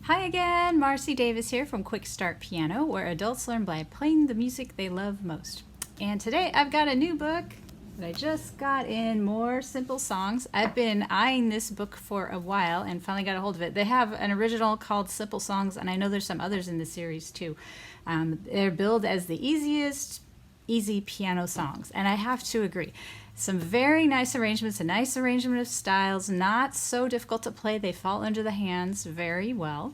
Hi again, Marcy Davis here from Quick Start Piano, where adults learn by playing the music they love most. And today I've got a new book that I just got in, More Simple Songs. I've been eyeing this book for a while and finally got a hold of it. They have an original called Simple Songs, and I know there's some others in the series too. They're billed as the easy piano songs, and I have to agree. Some very nice arrangements, a nice arrangement of styles, not so difficult to play. They fall under the hands very well.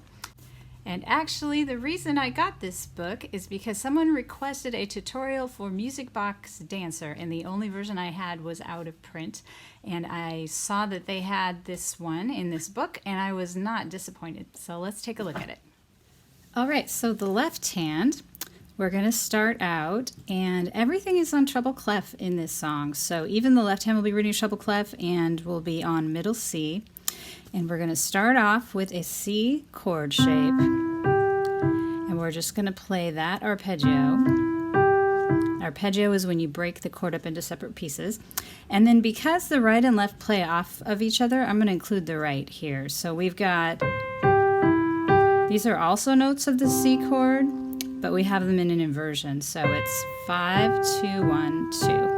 And actually, the reason I got this book is because someone requested a tutorial for Music Box Dancer, and the only version I had was out of print. And I saw that they had this one in this book, and I was not disappointed. So let's take a look at it. All right, so the left hand, we're going to start out, and everything is on treble clef in this song. So even the left hand will be reading treble clef and will be on middle C. And we're going to start off with a C chord shape. And we're just going to play that arpeggio. Arpeggio is when you break the chord up into separate pieces. And then because the right and left play off of each other, I'm going to include the right here. So we've got, these are also notes of the C chord, but we have them in an inversion. So it's 5, 2, 1, 2.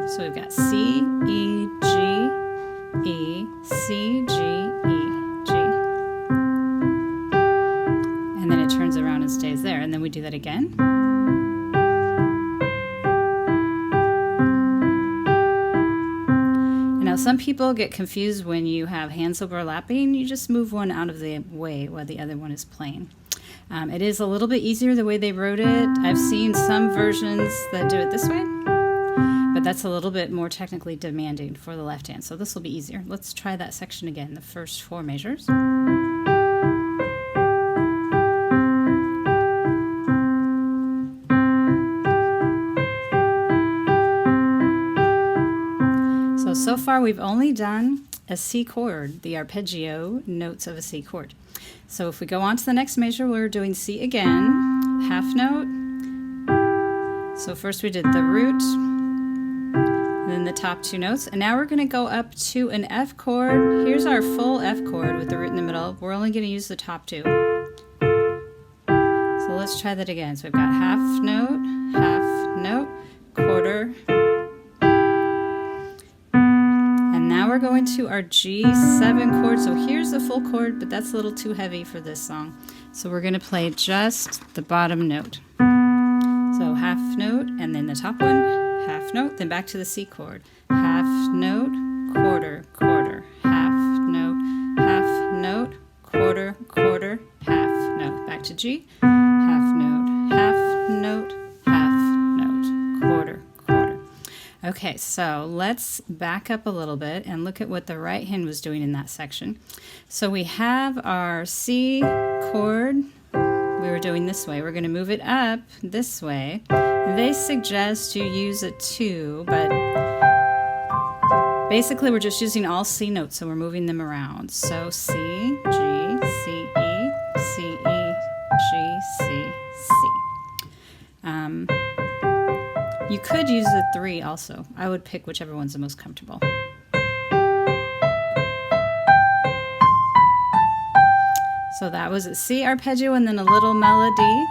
So we've got C, E, G, E, C, G, E, G. And then it turns around and stays there. And then we do that again. And now some people get confused when you have hands overlapping. You just move one out of the way while the other one is playing. It is a little bit easier the way they wrote it. I've seen some versions that do it this way, but that's a little bit more technically demanding for the left hand, so this will be easier. Let's try that section again, the first 4 measures. So far we've only done a C chord, the arpeggio notes of a C chord. So if we go on to the next measure, we're doing C again, half note. So first we did the root, then the top 2 notes, and now we're going to go up to an F chord. Here's our full F chord with the root in the middle. We're only going to use the top 2. So let's try that again. So we've got half note, quarter. Now we're going to our G7 chord. So here's the full chord, but that's a little too heavy for this song. So we're going to play just the bottom note. So half note, and then the top one, half note, then back to the C chord. Half note, quarter, quarter, half note, quarter, quarter, half note. Back to G, half note, quarter, quarter. Okay, so let's back up a little bit and look at what the right hand was doing in that section. So we have our C chord. We were doing this way. We're going to move it up this way. They suggest you use a 2, but basically we're just using all C notes, so we're moving them around. So C, G, C, E, C, E, G, C, C. You could use the 3 also. I would pick whichever one's the most comfortable. So that was a C arpeggio and then a little melody.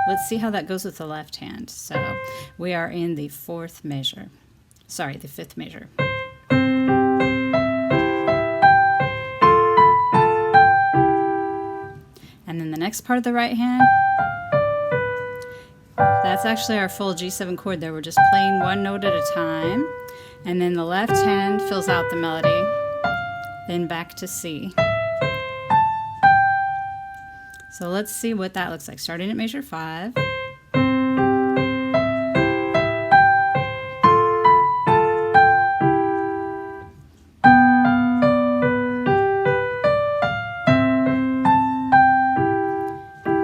Let's see how that goes with the left hand. So we are in the 4th measure. Sorry, the 5th measure. And then the next part of the right hand, that's actually our full G7 chord there. We're just playing one note at a time. And then the left hand fills out the melody. Then back to C. So let's see what that looks like. Starting at measure 5.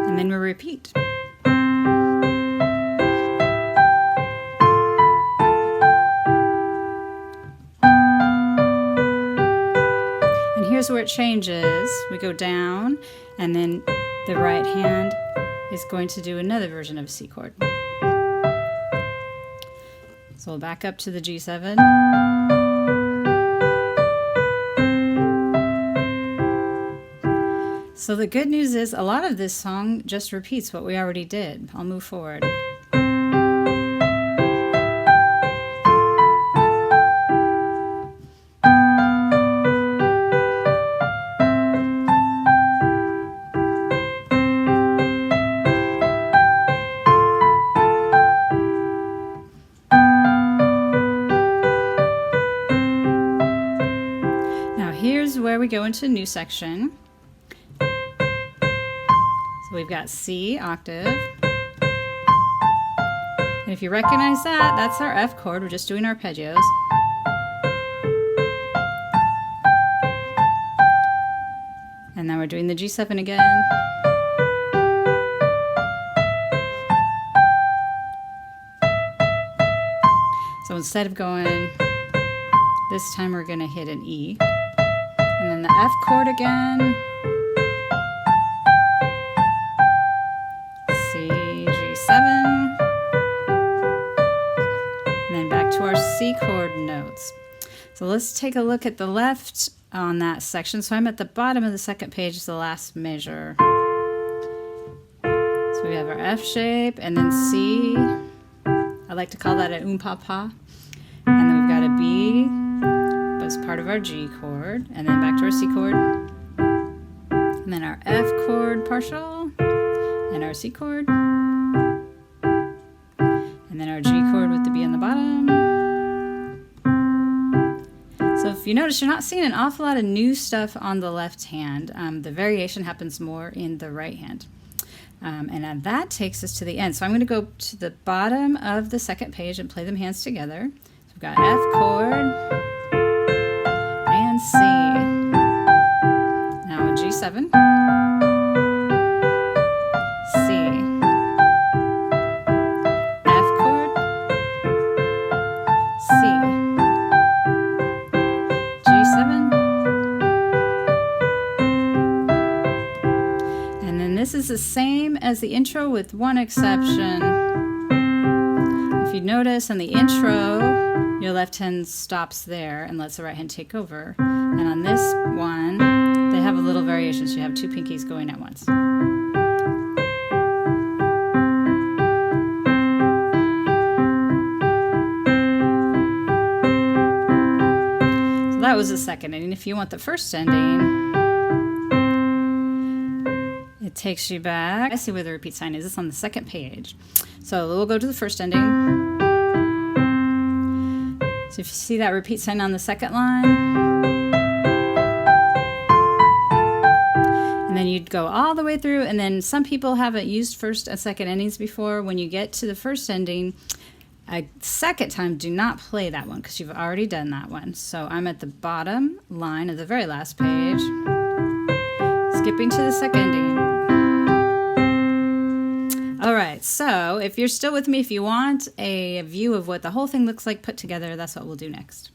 And then we repeat. Here's where it changes. We go down, and then the right hand is going to do another version of a C chord. So we'll back up to the G7. So the good news is a lot of this song just repeats what we already did. I'll move forward. Now here's where we go into a new section. So we've got C octave. And if you recognize that, that's our F chord. We're just doing arpeggios. And then we're doing the G7 again. So instead of going, this time we're going to hit an E. And then the F chord again. C, G7. And then back to our C chord notes. So let's take a look at the left on that section. So I'm at the bottom of the second page, the last measure. So we have our F shape and then C. I like to call that an pa. And then we've got a B, but it's part of our G chord. And then back to our C chord. And then our F chord partial. And our C chord. And then our G chord with the B on the bottom. So if you notice, you're not seeing an awful lot of new stuff on the left hand. The variation happens more in the right hand. And that takes us to the end. So I'm going to go to the bottom of the second page and play them hands together. So we've got F chord and C. Now a G7. C. F chord. C. G7. And then this is the same as the intro with one exception. If you notice in the intro, your left hand stops there and lets the right hand take over. And on this one, they have a little variation, so you have two pinkies going at once. So that was the second ending. If you want the first ending, it takes you back. I see where the repeat sign is. It's on the second page. So we'll go to the first ending. So if you see that repeat sign on the second line, and then you'd go all the way through, and then some people haven't used first and second endings before. When you get to the first ending, a second time, do not play that one because you've already done that one. So I'm at the bottom line of the very last page, skipping to the second ending. All right, so if you're still with me, if you want a view of what the whole thing looks like put together, that's what we'll do next.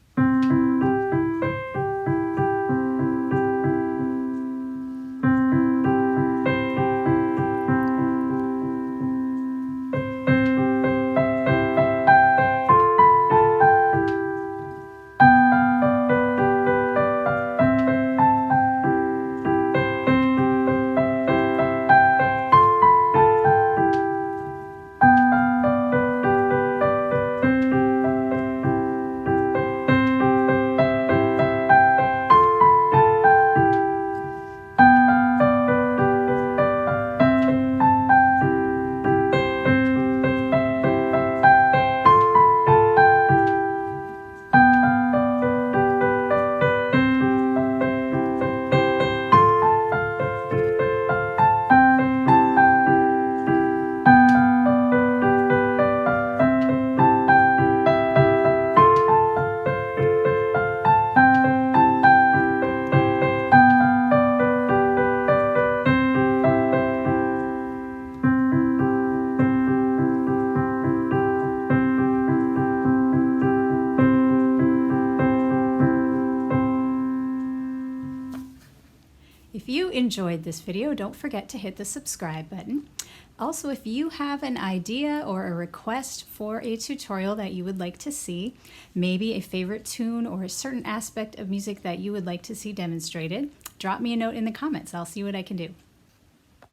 If you enjoyed this video, don't forget to hit the subscribe button. Also, if you have an idea or a request for a tutorial that you would like to see, maybe a favorite tune or a certain aspect of music that you would like to see demonstrated, drop me a note in the comments. I'll see what I can do.